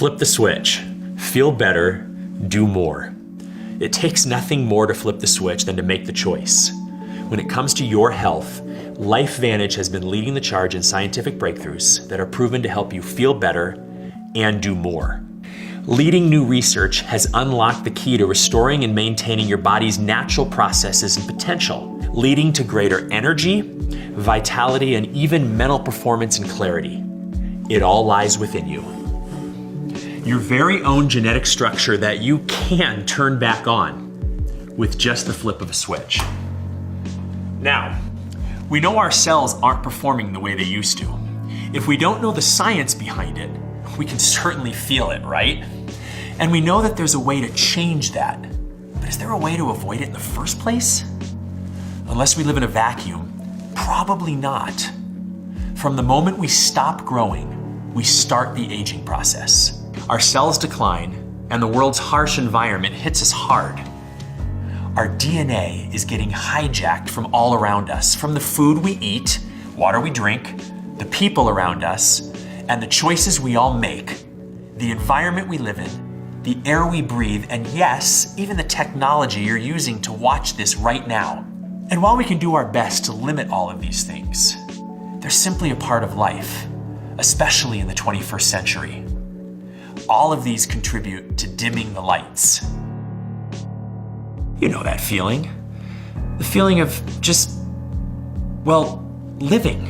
Flip the switch. Feel better, do more. It takes nothing more to flip the switch than to make the choice. When it comes to your health, LifeVantage has been leading the charge in scientific breakthroughs that are proven to help you feel better and do more. Leading new research has unlocked the key to restoring and maintaining your body's natural processes and potential, leading to greater energy, vitality, and even mental performance and clarity. It all lies within you. Your very own genetic structure that you can turn back on with just the flip of a switch. Now, we know our cells aren't performing the way they used to. If we don't know the science behind it, we can certainly feel it, right? And we know that there's a way to change that. But is there a way to avoid it in the first place? Unless we live in a vacuum, probably not. From the moment we stop growing, we start the aging process. Our cells decline, and the world's harsh environment hits us hard. Our DNA is getting hijacked from all around us, from the food we eat, water we drink, the people around us, and the choices we all make, the environment we live in, the air we breathe, and yes, even the technology you're using to watch this right now. And while we can do our best to limit all of these things, they're simply a part of life, especially in the 21st century. All of these contribute to dimming the lights. You know that feeling. The feeling of just, well, living.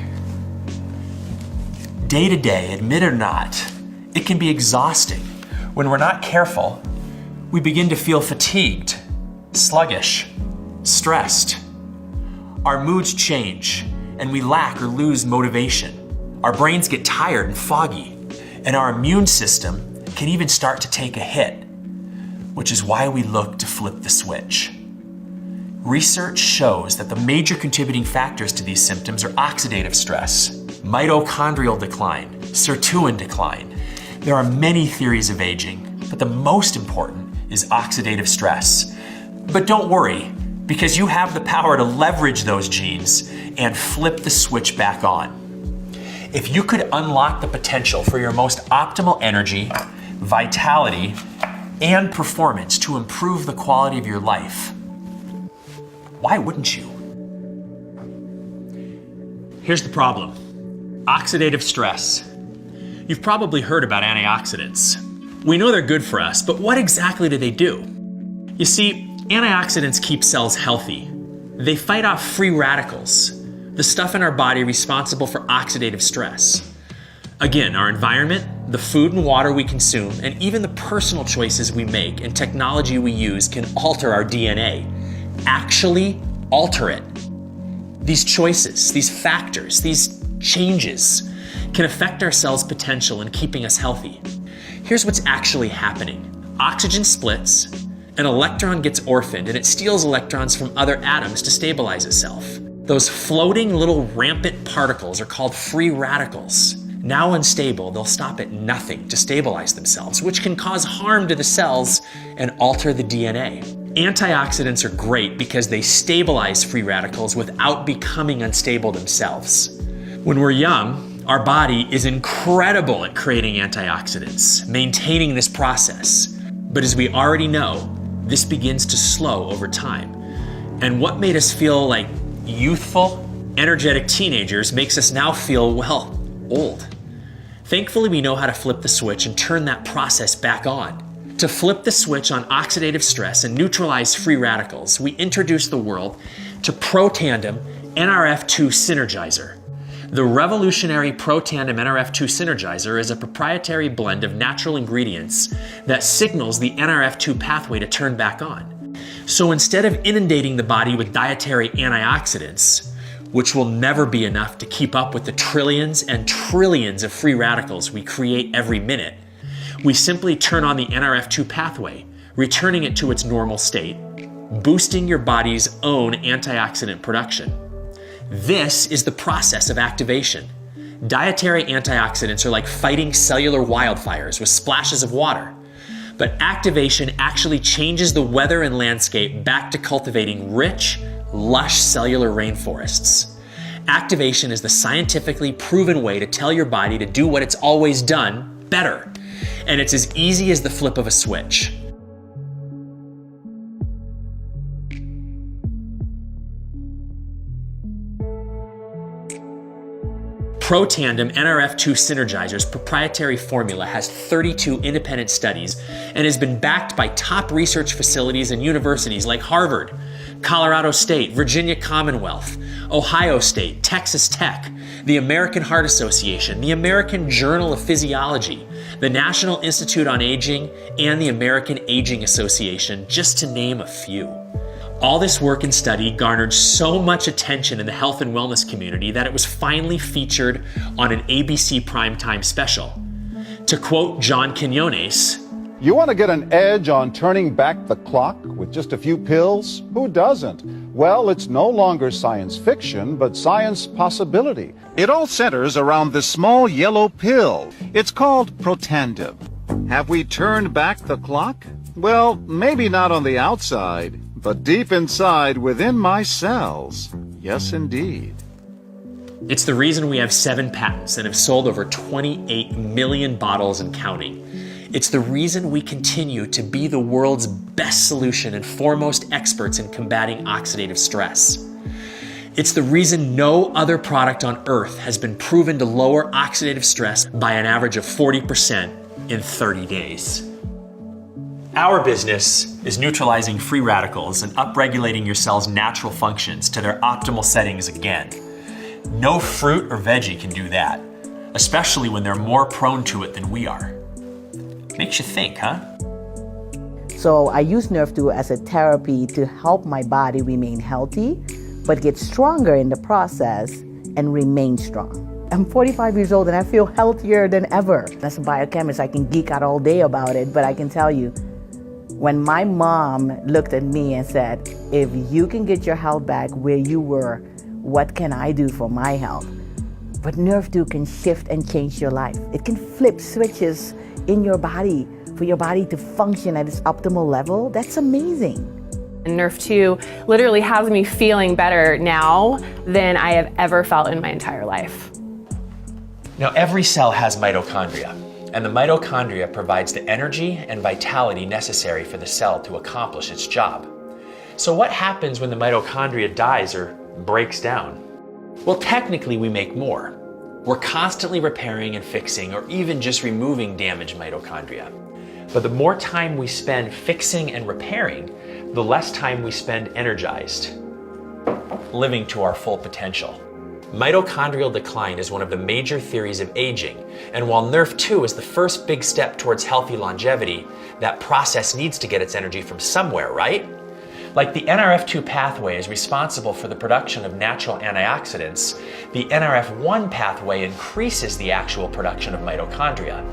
Day to day, admit it or not, it can be exhausting. When we're not careful, we begin to feel fatigued, sluggish, stressed. Our moods change, and we lack or lose motivation. Our brains get tired and foggy, and our immune system can even start to take a hit, which is why we look to flip the switch. Research shows that the major contributing factors to these symptoms are oxidative stress, mitochondrial decline, sirtuin decline. There are many theories of aging, but the most important is oxidative stress. But don't worry, because you have the power to leverage those genes and flip the switch back on. If you could unlock the potential for your most optimal energy, vitality, and performance to improve the quality of your life, why wouldn't you? Here's the problem: oxidative stress. You've probably heard about antioxidants. We know they're good for us, but what exactly do they do? You see, antioxidants keep cells healthy. They fight off free radicals, the stuff in our body responsible for oxidative stress. Again, our environment, the food and water we consume, and even the personal choices we make and technology we use can alter our DNA. Actually alter it. These choices, these factors, these changes can affect our cells' potential in keeping us healthy. Here's what's actually happening. Oxygen splits, an electron gets orphaned, and it steals electrons from other atoms to stabilize itself. Those floating little rampant particles are called free radicals. Now unstable, they'll stop at nothing to stabilize themselves, which can cause harm to the cells and alter the DNA. Antioxidants are great because they stabilize free radicals without becoming unstable themselves. When we're young, our body is incredible at creating antioxidants, maintaining this process. But as we already know, this begins to slow over time. And what made us feel like youthful, energetic teenagers makes us now feel, well, old. Thankfully, we know how to flip the switch and turn that process back on. To flip the switch on oxidative stress and neutralize free radicals, we introduce the world to ProTandem NRF2 Synergizer. The revolutionary ProTandem NRF2 Synergizer is a proprietary blend of natural ingredients that signals the NRF2 pathway to turn back on. So instead of inundating the body with dietary antioxidants, which will never be enough to keep up with the trillions and trillions of free radicals we create every minute, we simply turn on the NRF2 pathway, returning it to its normal state, boosting your body's own antioxidant production. This is the process of activation. Dietary antioxidants are like fighting cellular wildfires with splashes of water. But activation actually changes the weather and landscape back to cultivating rich, lush cellular rainforests. Activation is the scientifically proven way to tell your body to do what it's always done better. and it's as easy as the flip of a switch. ProTandem NRF2 Synergizer's proprietary formula has 32 independent studies and has been backed by top research facilities and universities like Harvard, Colorado State, Virginia Commonwealth, Ohio State, Texas Tech, the American Heart Association, the American Journal of Physiology, the National Institute on Aging, and the American Aging Association, just to name a few. All this work and study garnered so much attention in the health and wellness community that it was finally featured on an ABC primetime special. To quote John Quinones, "You want to get an edge on turning back the clock with just a few pills? Who doesn't? Well, it's no longer science fiction, but science possibility. It all centers around this small yellow pill. It's called ProTandem. Have we turned back the clock? Well, maybe not on the outside, but deep inside within my cells. Yes, indeed." It's the reason we have 7 patents and have sold over 28 million bottles and counting. It's the reason we continue to be the world's best solution and foremost experts in combating oxidative stress. It's the reason no other product on earth has been proven to lower oxidative stress by an average of 40% in 30 days. Our business is neutralizing free radicals and upregulating your cell's natural functions to their optimal settings again. No fruit or veggie can do that, especially when they're more prone to it than we are. Makes you think, huh? So I use Nerve2 as a therapy to help my body remain healthy, but get stronger in the process and remain strong. I'm 45 years old and I feel healthier than ever. As a biochemist, I can geek out all day about it, but I can tell you, when my mom looked at me and said, "If you can get your health back where you were, what can I do for my health?" But Nerve2 can shift and change your life. It can flip switches in your body for your body to function at its optimal level. That's amazing. And Nerve2 literally has me feeling better now than I have ever felt in my entire life. Now, every cell has mitochondria, and the mitochondria provides the energy and vitality necessary for the cell to accomplish its job. So what happens when the mitochondria dies or breaks down? Well, technically we make more. We're constantly repairing and fixing or even just removing damaged mitochondria. But the more time we spend fixing and repairing, the less time we spend energized, living to our full potential. Mitochondrial decline is one of the major theories of aging, and while Nerve2 is the first big step towards healthy longevity, that process needs to get its energy from somewhere, right? Like the NRF2 pathway is responsible for the production of natural antioxidants, the NRF1 pathway increases the actual production of mitochondria,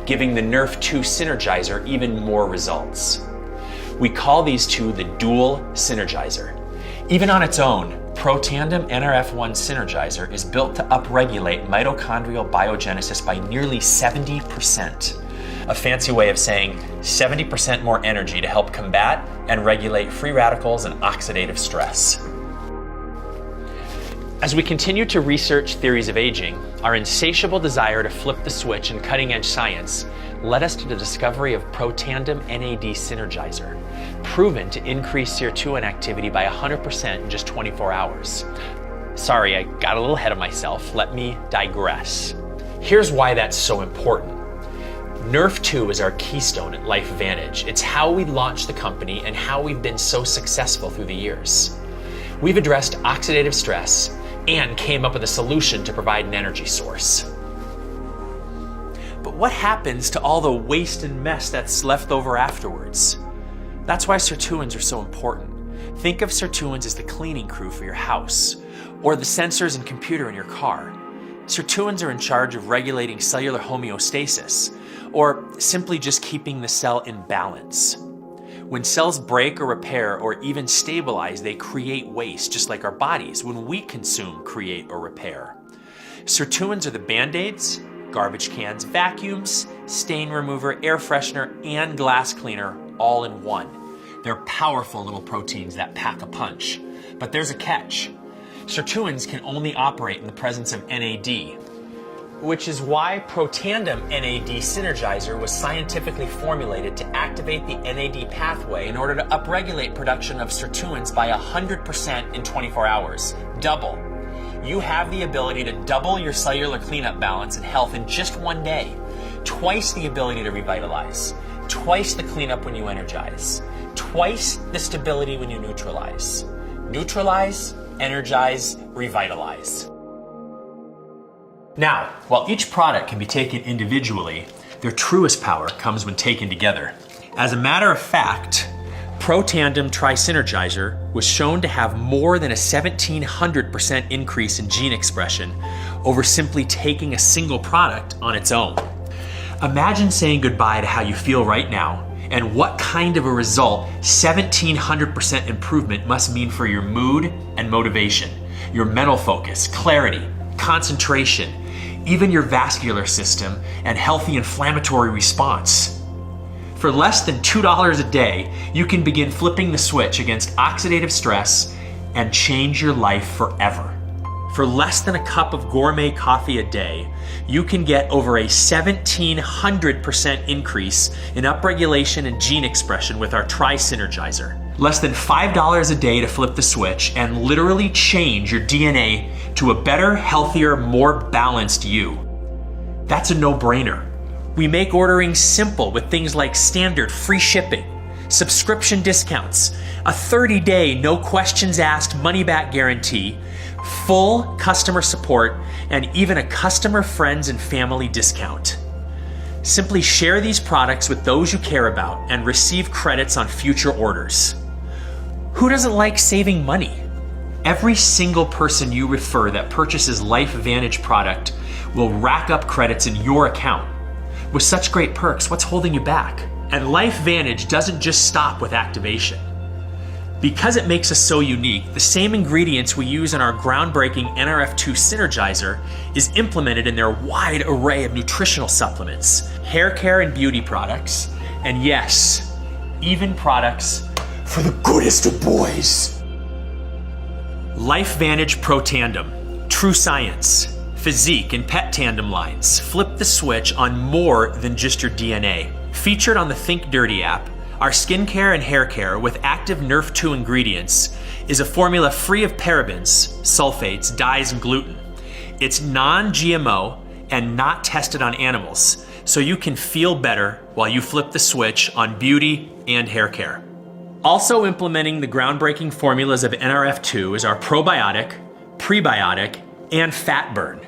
giving the Nerve2 Synergizer even more results. We call these two the dual synergizer. Even on its own, ProTandem NRF1 Synergizer is built to upregulate mitochondrial biogenesis by nearly 70%. A fancy way of saying 70% more energy to help combat and regulate free radicals and oxidative stress. As we continue to research theories of aging, our insatiable desire to flip the switch in cutting-edge science led us to the discovery of ProTandem NAD Synergizer, proven to increase serotonin activity by 100% in just 24 hours. Sorry, I got a little ahead of myself. Let me digress. Here's why that's so important. Nerve2 is our keystone at LifeVantage. It's how we launched the company and how we've been so successful through the years. We've addressed oxidative stress and came up with a solution to provide an energy source. But what happens to all the waste and mess that's left over afterwards? That's why sirtuins are so important. Think of sirtuins as the cleaning crew for your house, or the sensors and computer in your car. Sirtuins are in charge of regulating cellular homeostasis, or simply just keeping the cell in balance. When cells break or repair or even stabilize, they create waste, just like our bodies when we consume, create, or repair. Sirtuins are the band-aids, garbage cans, vacuums, stain remover, air freshener, and glass cleaner all in one. They're powerful little proteins that pack a punch. But there's a catch. Sirtuins can only operate in the presence of NAD. which is why Protandim NAD Synergizer was scientifically formulated to activate the NAD pathway in order to upregulate production of sirtuins by 100% in 24 hours. Double. You have the ability to double your cellular cleanup balance and health in just one day. Twice the ability to revitalize. Twice the cleanup when you energize. Twice the stability when you neutralize. Neutralize, energize, revitalize. Now, while each product can be taken individually, their truest power comes when taken together. As a matter of fact, Protandim Tri-Synergizer was shown to have more than a 1,700% increase in gene expression over simply taking a single product on its own. Imagine saying goodbye to how you feel right now and what kind of a result 1,700% improvement must mean for your mood and motivation, your mental focus, clarity, concentration, even your vascular system and healthy inflammatory response. For less than $2 a day, you can begin flipping the switch against oxidative stress and change your life forever. For less than a cup of gourmet coffee a day, you can get over a 1,700% increase in upregulation and gene expression with our Tri-Synergizer. Less than $5 a day to flip the switch and literally change your DNA to a better, healthier, more balanced you. That's a no-brainer. We make ordering simple with things like standard free shipping, subscription discounts, a 30-day no questions asked money-back guarantee, full customer support, and even a customer, friends, and family discount. Simply share these products with those you care about and receive credits on future orders. Who doesn't like saving money? Every single person you refer that purchases LifeVantage product will rack up credits in your account. With such great perks, what's holding you back? And LifeVantage doesn't just stop with activation. Because it makes us so unique, the same ingredients we use in our groundbreaking NRF2 Synergizer is implemented in their wide array of nutritional supplements, hair care and beauty products, and yes, even products for the goodest of boys. LifeVantage Protandim, True Science, Physique, and Pet Tandem lines flip the switch on more than just your DNA. Featured on the Think Dirty app, our skincare and hair care with active NRF2 ingredients is a formula free of parabens, sulfates, dyes, and gluten. It's non-GMO and not tested on animals, so you can feel better while you flip the switch on beauty and hair care. Also implementing the groundbreaking formulas of NRF2 is our probiotic, prebiotic, and fat burn.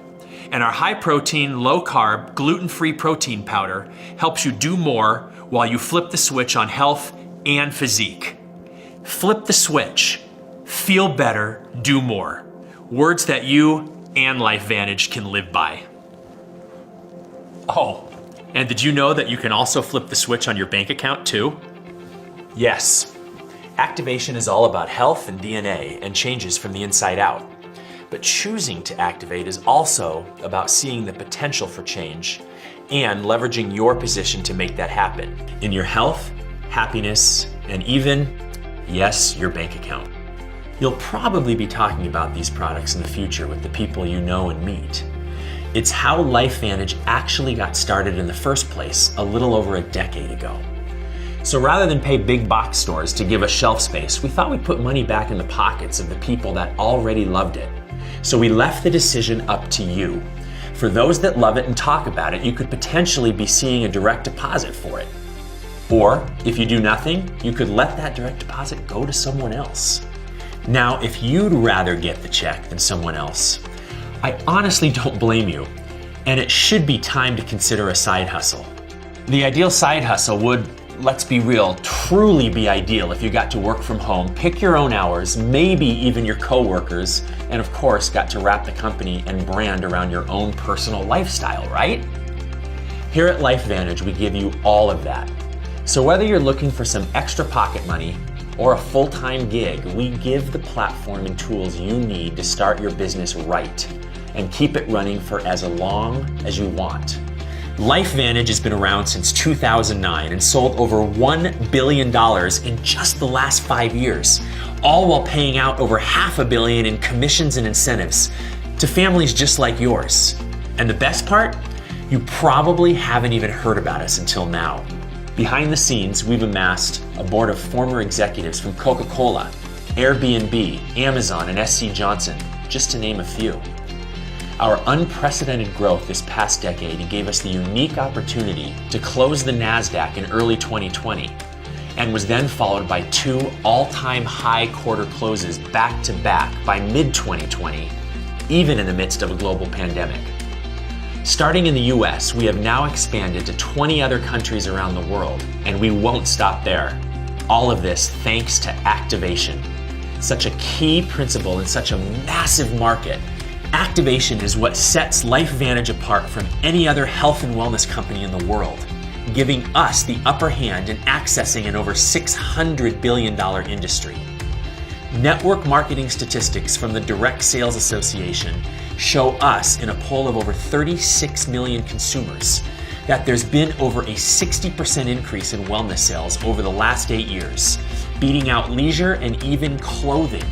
And our high protein, low carb, gluten-free protein powder helps you do more while you flip the switch on health and physique. Flip the switch, feel better, do more. Words that you and LifeVantage can live by. Oh, and did you know that you can also flip the switch on your bank account too? Yes. Activation is all about health and DNA and changes from the inside out. But choosing to activate is also about seeing the potential for change and leveraging your position to make that happen in your health, happiness, and even, yes, your bank account. You'll probably be talking about these products in the future with the people you know and meet. It's how LifeVantage actually got started in the first place a little over a decade ago. So rather than pay big box stores to give us shelf space, we thought we'd put money back in the pockets of the people that already loved it. So we left the decision up to you. For those that love it and talk about it, you could potentially be seeing a direct deposit for it. Or if you do nothing, you could let that direct deposit go to someone else. Now, if you'd rather get the check than someone else, I honestly don't blame you, and it should be time to consider a side hustle. The ideal side hustle would, let's be real, truly be ideal if you got to work from home, pick your own hours, maybe even your coworkers, and of course got to wrap the company and brand around your own personal lifestyle, right? Here at LifeVantage, we give you all of that. So whether you're looking for some extra pocket money or a full-time gig, we give the platform and tools you need to start your business right and keep it running for as long as you want. LifeVantage has been around since 2009 and sold over $1 billion in just the last 5 years, all while paying out over $500 million in commissions and incentives to families just like yours. And the best part? You probably haven't even heard about us until now. Behind the scenes, we've amassed a board of former executives from Coca-Cola, Airbnb, Amazon, and SC Johnson, just to name a few. Our unprecedented growth this past decade gave us the unique opportunity to close the NASDAQ in early 2020, and was then followed by 2 all-time high quarter closes back-to-back by mid-2020, even in the midst of a global pandemic. Starting in the US, we have now expanded to 20 other countries around the world, and we won't stop there. All of this thanks to activation. Such a key principle in such a massive market. Activation is what sets LifeVantage apart from any other health and wellness company in the world, giving us the upper hand in accessing an over $600 billion industry. Network marketing statistics from the Direct Sales Association show us in a poll of over 36 million consumers that there's been over a 60% increase in wellness sales over the last 8 years, beating out leisure and even clothing.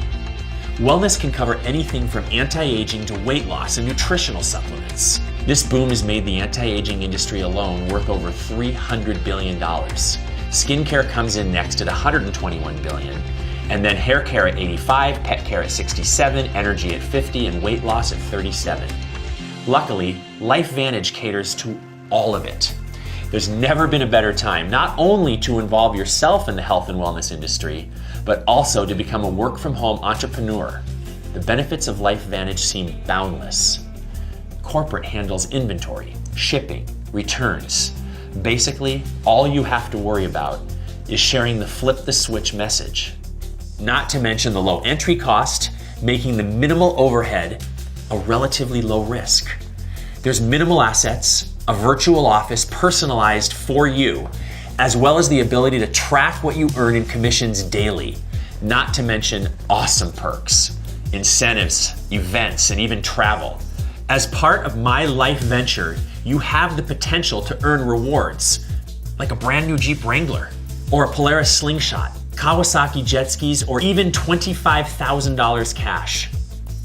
Wellness can cover anything from anti-aging to weight loss and nutritional supplements. This boom has made the anti-aging industry alone worth over $300 billion. Skincare comes in next at $121 billion. And then hair care at 85, pet care at 67, energy at 50, and weight loss at 37. Luckily, LifeVantage caters to all of it. There's never been a better time, not only to involve yourself in the health and wellness industry, but also to become a work-from-home entrepreneur. The benefits of LifeVantage seem boundless. Corporate handles inventory, shipping, returns. Basically, all you have to worry about is sharing the flip the switch message. Not to mention the low entry cost, making the minimal overhead a relatively low risk. There's minimal assets, a virtual office personalized for you, as well as the ability to track what you earn in commissions daily, not to mention awesome perks, incentives, events, and even travel. As part of my life venture, you have the potential to earn rewards, like a brand new Jeep Wrangler, or a Polaris Slingshot, Kawasaki jet skis, or even $25,000 cash.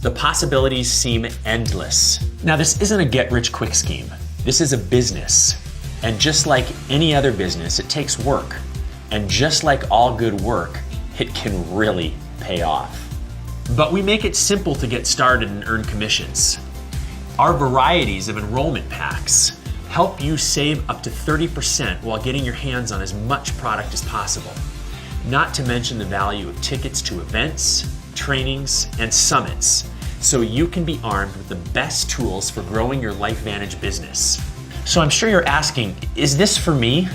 The possibilities seem endless. Now, this isn't a get-rich-quick scheme. This is a business. And just like any other business, it takes work. And just like all good work, it can really pay off. But we make it simple to get started and earn commissions. Our varieties of enrollment packs help you save up to 30% while getting your hands on as much product as possible. Not to mention the value of tickets to events, trainings, and summits, so you can be armed with the best tools for growing your LifeVantage business. So I'm sure you're asking, is this for me?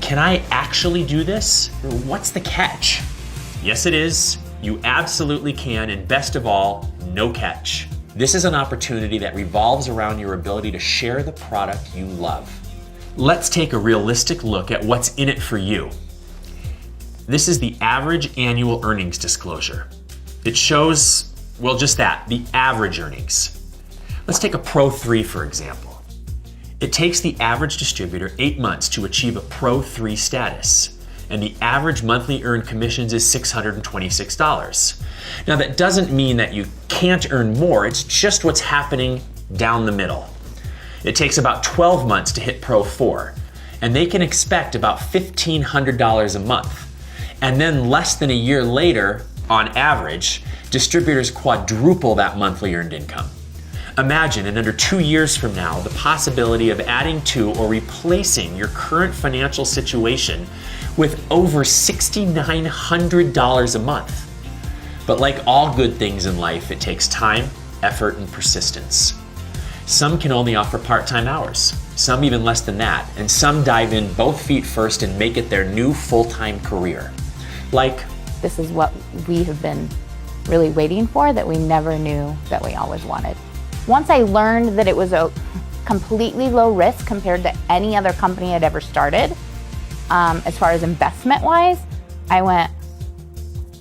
Can I actually do this? What's the catch? Yes, it is. You absolutely can, and best of all, no catch. This is an opportunity that revolves around your ability to share the product you love. Let's take a realistic look at what's in it for you. This is the average annual earnings disclosure. It shows, well, just that, the average earnings. Let's take a Pro 3, for example. It takes the average distributor 8 months to achieve a Pro 3 status, and the average monthly earned commissions is $626. Now, that doesn't mean that you can't earn more, it's just what's happening down the middle. It takes about 12 months to hit Pro 4, and they can expect about $1,500 a month. And then less than a year later, on average, distributors quadruple that monthly earned income. Imagine in under 2 years from now, the possibility of adding to or replacing your current financial situation with over $6,900 a month. But like all good things in life, it takes time, effort, and persistence. Some can only offer part-time hours, some even less than that, and some dive in both feet first and make it their new full-time career. This is what we have been really waiting for, that we never knew that we always wanted. Once I learned that it was a completely low risk compared to any other company I'd ever started, as far as investment-wise, I went,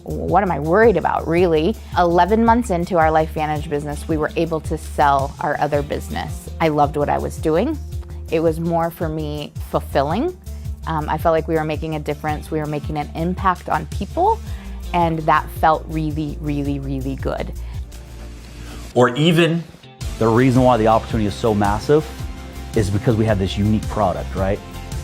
what am I worried about, really? 11 months into our LifeVantage business, we were able to sell our other business. I loved what I was doing. It was more, for me, fulfilling. I felt like we were making a difference. We were making an impact on people, and that felt really, really, really good. Or even The reason why the opportunity is so massive is because we have this unique product, right?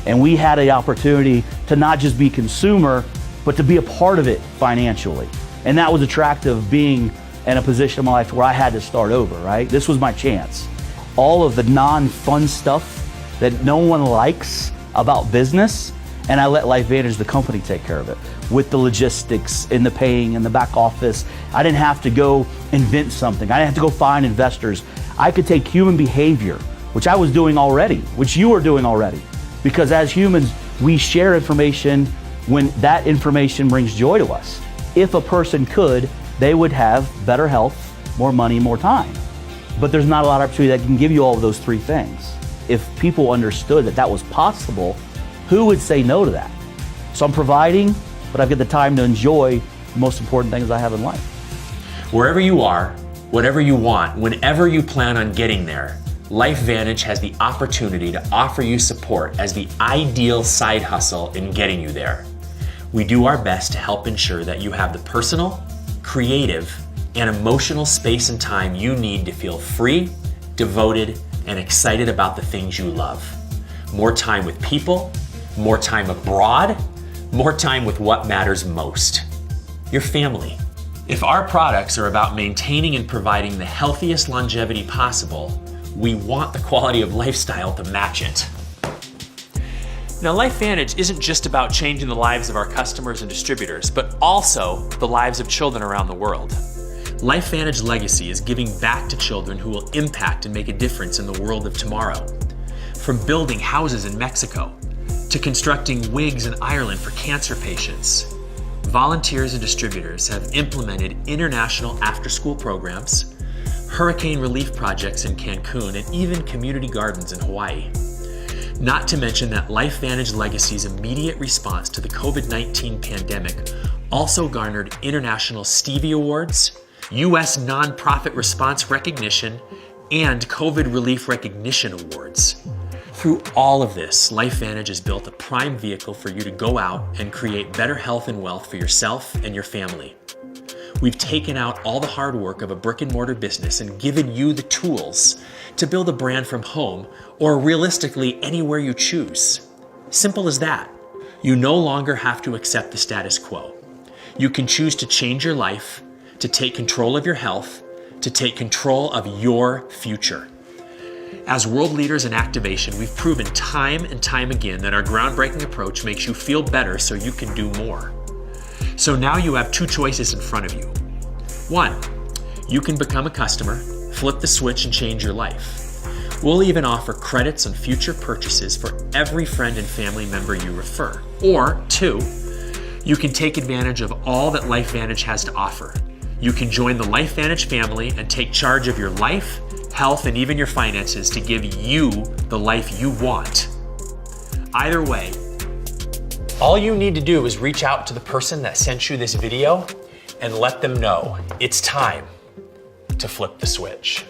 And we had the opportunity to not just be consumer, but to be a part of it financially. And that was attractive, being in a position in my life where I had to start over, right? This was my chance. All of the non-fun stuff that no one likes about business, and I let LifeVantage, the company, take care of it. With the logistics and the paying and the back office, I didn't have to go invent something. I didn't have to go find investors. I could take human behavior, which I was doing already, which you are doing already. Because as humans, we share information when that information brings joy to us. If a person could, they would have better health, more money, more time. But there's not a lot of opportunity that can give you all of those three things. If people understood that that was possible, who would say no to that? So I'm providing, but I've got the time to enjoy the most important things I have in life. Wherever you are, whatever you want, whenever you plan on getting there, LifeVantage has the opportunity to offer you support as the ideal side hustle in getting you there. We do our best to help ensure that you have the personal, creative, and emotional space and time you need to feel free, devoted, and excited about the things you love. More time with people, more time abroad, more time with what matters most, your family. If our products are about maintaining and providing the healthiest longevity possible, we want the quality of lifestyle to match it. Now, LifeVantage isn't just about changing the lives of our customers and distributors, but also the lives of children around the world. LifeVantage Legacy is giving back to children who will impact and make a difference in the world of tomorrow. From building houses in Mexico to constructing wigs in Ireland for cancer patients, volunteers and distributors have implemented international after-school programs, hurricane relief projects in Cancun, and even community gardens in Hawaii. Not to mention that LifeVantage Legacy's immediate response to the COVID-19 pandemic also garnered international Stevie Awards, U.S. Nonprofit Response Recognition, and COVID Relief Recognition Awards. Through all of this, LifeVantage has built a prime vehicle for you to go out and create better health and wealth for yourself and your family. We've taken out all the hard work of a brick and mortar business and given you the tools to build a brand from home or realistically anywhere you choose. Simple as that. You no longer have to accept the status quo. You can choose to change your life, to take control of your health, to take control of your future. As world leaders in activation, we've proven time and time again that our groundbreaking approach makes you feel better so you can do more. So now you have two choices in front of you. One, you can become a customer, flip the switch, and change your life. We'll even offer credits on future purchases for every friend and family member you refer. Or two, you can take advantage of all that LifeVantage has to offer. You can join the LifeVantage family and take charge of your life, health, and even your finances to give you the life you want. Either way, all you need to do is reach out to the person that sent you this video and let them know it's time to flip the switch.